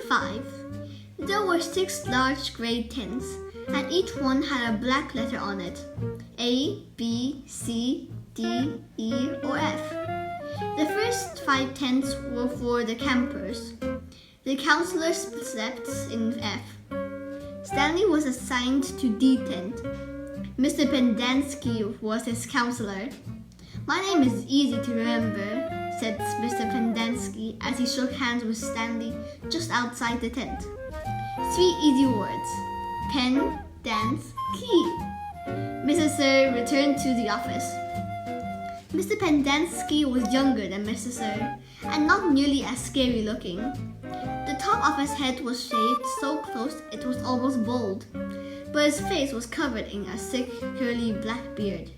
5. There were 6 large grey tents, and each one had a black letter on it: A, B, C, D, E, or F. The first 5 tents were for the campers. The counselors slept in F. Stanley was assigned to D tent. Mr. Pendanski was his counselor. "My name is easy to remember," said Mr. Pendanski as he shook hands with Stanley just outside the tent. 3 easy words: pen, dance, key. Mrs. Sir returned to the office. Mr. Pendanski was younger than Mr. Sir and not nearly as scary looking. The top of his head was shaved so close it was almost bald, but his face was covered in a thick, curly black beard.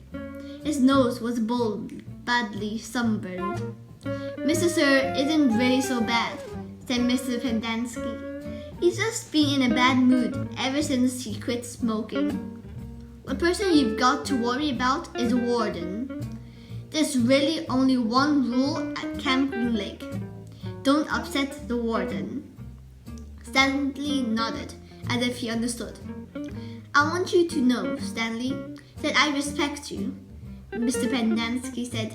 His nose was bald, badly sunburned. "Mr. Sir isn't really so bad," said Mr. Pendanski. "He's just been in a bad mood ever since he quit smoking. The person you've got to worry about is the warden. There's really only one rule at Camp Green Lake: don't upset the warden." Stanley nodded, as if he understood. "I want you to know, Stanley, that I respect you," Mr. Pendanski said.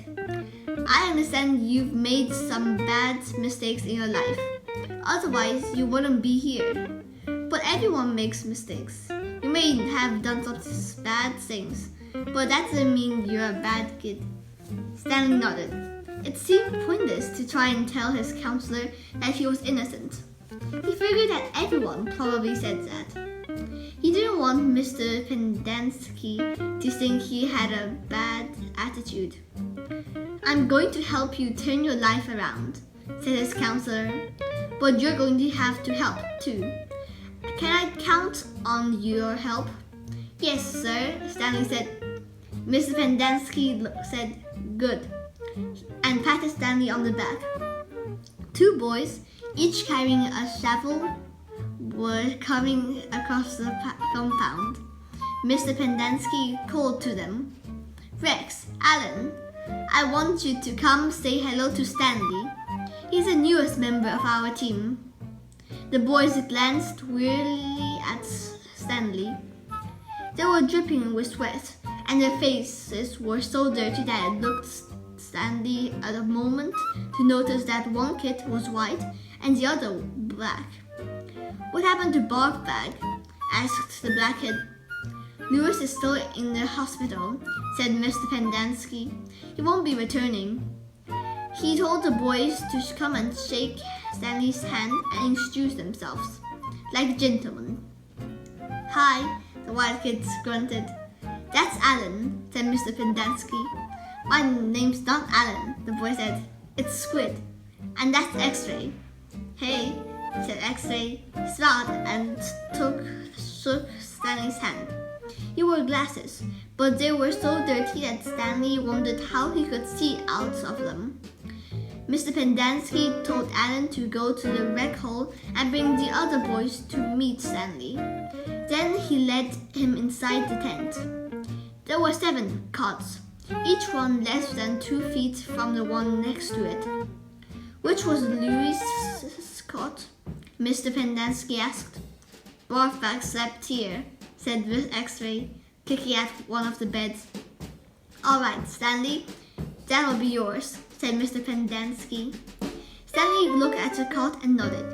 "I understand you've made some bad mistakes in your life. Otherwise, you wouldn't be here. But everyone makes mistakes. You may have done some bad things, but that doesn't mean you're a bad kid." Stanley nodded. It seemed pointless to try and tell his counselor that he was innocent. He figured that everyone probably said that. He didn't want Mr. Pendanski to think he had a bad attitude. "I'm going to help you turn your life around," said his counselor, "but you're going to have to help too. Can I count on your help?" "Yes, sir," Stanley said. Mr. Pendanski said, "Good," and patted Stanley on the back. 2 boys, each carrying a shovel, were coming across the compound. Mr. Pendanski called to them, "Rex, Alan, I want you to come say hello to Stanley. He's the newest member of our team." The boys glanced wearily at Stanley. They were dripping with sweat, and their faces were so dirty that it took Stanley a moment to notice that one kid was white and the other black. "What happened to Barfbag?" asked the black kid. "Louis is still in the hospital," said Mr. Pendanski. "He won't be returning." He told the boys to come and shake Stanley's hand and introduce themselves, like gentlemen. "Hi," the white kid grunted. "That's Alan," said Mr. Pendanski. "My name's not Alan," the boy said. "It's Squid. And that's X-Ray." "Hey," said X-Ray, smiled and shook Stanley's hand. He wore glasses, but they were so dirty that Stanley wondered how he could see out of them. Mr. Pendanski told Alan to go to the rec hall and bring the other boys to meet Stanley. Then he led him inside the tent. There were 7 cots, each one less than 2 feet from the one next to it. "Which was Louis' cot?" Mr. Pendanski asked. "Barfbag slept here," said X-Ray, kicking at one of the beds. "All right, Stanley, that'll be yours," said Mr. Pendanski. Stanley looked at the cot and nodded.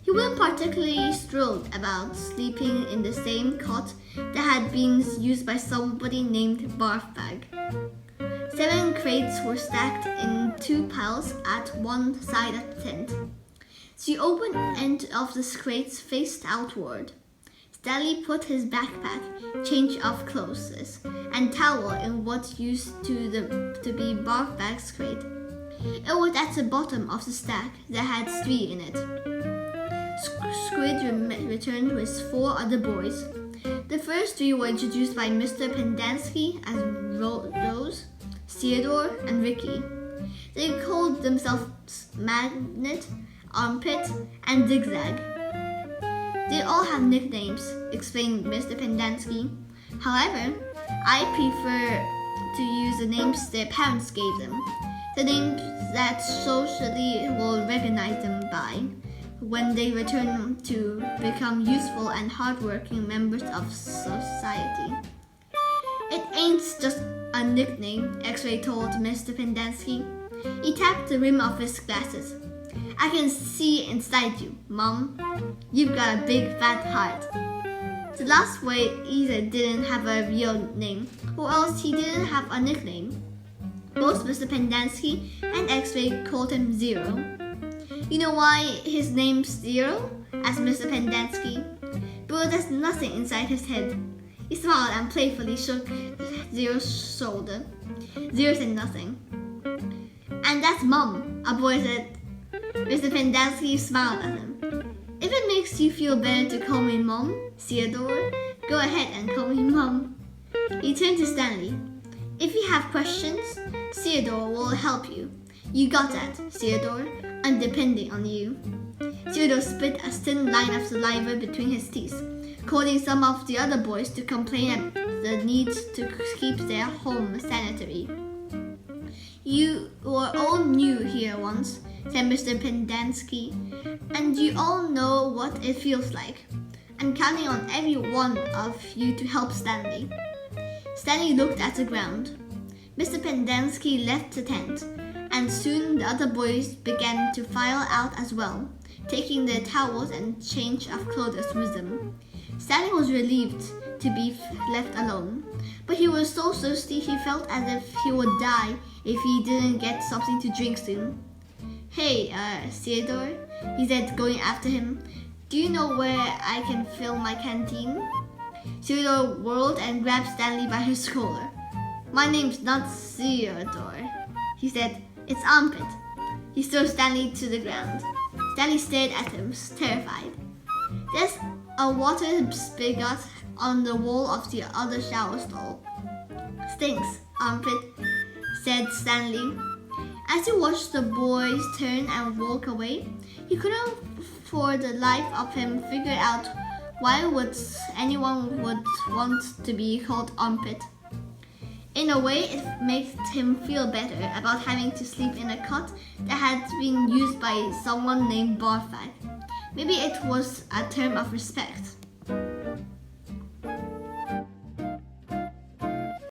He wasn't particularly thrilled about sleeping in the same cot that had been used by somebody named Barfbag. 7 crates were stacked in 2 piles at one side of the tent. The open end of the crates faced outward. Stanley put his backpack, change of clothes, and towel in what used to be Barfbag's crate. It was at the bottom of the stack that had 3 in it. Squid returned with 4 other boys. The first 3 were introduced by Mr. Pendanski as Rose, Theodore, and Ricky. They called themselves Magnet, Armpit, and Zigzag. "They all have nicknames," explained Mr. Pendanski. "However, I prefer to use the names their parents gave them, the names that socially will recognize them by. when they return to become useful and hardworking members of society. It ain't just a nickname, X-Ray told Mr. Pendanski. He tapped the rim of his glasses. I can see inside you, Mom. You've got a big fat heart. The last way either didn't have a real name, or else he didn't have a nickname. Both Mr. Pendanski and X-Ray called him Zero. You know why his name's Zero? Asked Mr. Pendanski. But there's nothing inside his head. He smiled and playfully shook Zero's shoulder. Zero said nothing. And that's Mom, a boy said. Mr. Pendanski smiled at him. If it makes you feel better to call me Mom, Theodore, go ahead and call me Mom. He turned to Stanley. If you have questions, Theodore will help you. You got that, Theodore. I'm depending on you. Theodore spit a thin line of saliva between his teeth, causing some of the other boys to complain at the need to keep their home sanitary. You were all new here once, said Mr. Pendanski, and you all know what it feels like. I'm counting on every one of you to help Stanley. Stanley looked at the ground. Mr. Pendanski left the tent, and soon the other boys began to file out as well, taking their towels and change of clothes with them. Stanley was relieved to be left alone, but he was so thirsty he felt as if he would die if he didn't get something to drink soon. Hey, Theodore, he said, going after him. Do you know where I can fill my canteen? Theodore whirled and grabbed Stanley by his collar. My name's not Theodore, he said. It's Armpit. He threw Stanley to the ground. Stanley stared at him, terrified. There's a water spigot on the wall of the other shower stall. Stinks, Armpit, said Stanley. As he watched the boys turn and walk away, he couldn't for the life of him figure out why anyone would want to be called Armpit. In a way, it made him feel better about having to sleep in a cot that had been used by someone named Barfag. Maybe it was a term of respect.